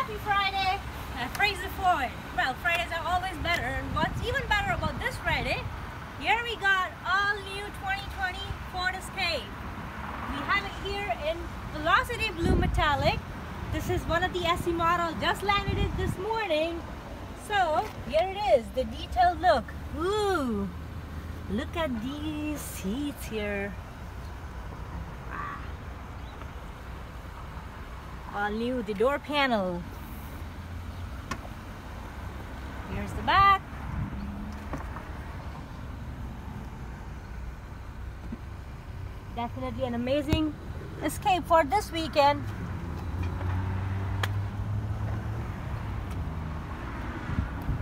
Happy Friday! Fraser Ford. Well, Fridays are always better, and what's even better about this Friday, here we got all new 2020 Ford Escape. We have it here in Velocity Blue Metallic. This is one of the SE model, just landed it this morning. So, here it is, the detailed look. Ooh! Look at these seats here. All new, the door panel. Here's the back. Definitely an amazing Escape for this weekend.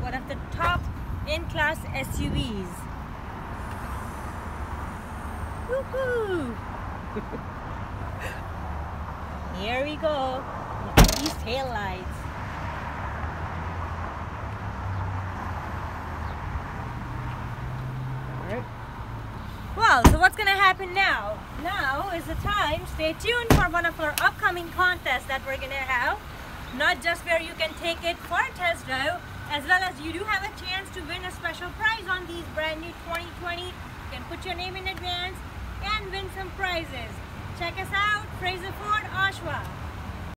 One of the top in-class SUVs. Woohoo! Here we go. Look at these tail lights. Well, so what's gonna happen now? Now is the time. Stay tuned for one of our upcoming contests that we're gonna have. Not just where you can take it for a test drive, as well as you do have a chance to win a special prize on these brand new 2020. You can put your name in advance and win some prizes. Check us out, Fraser Ford, Oshawa.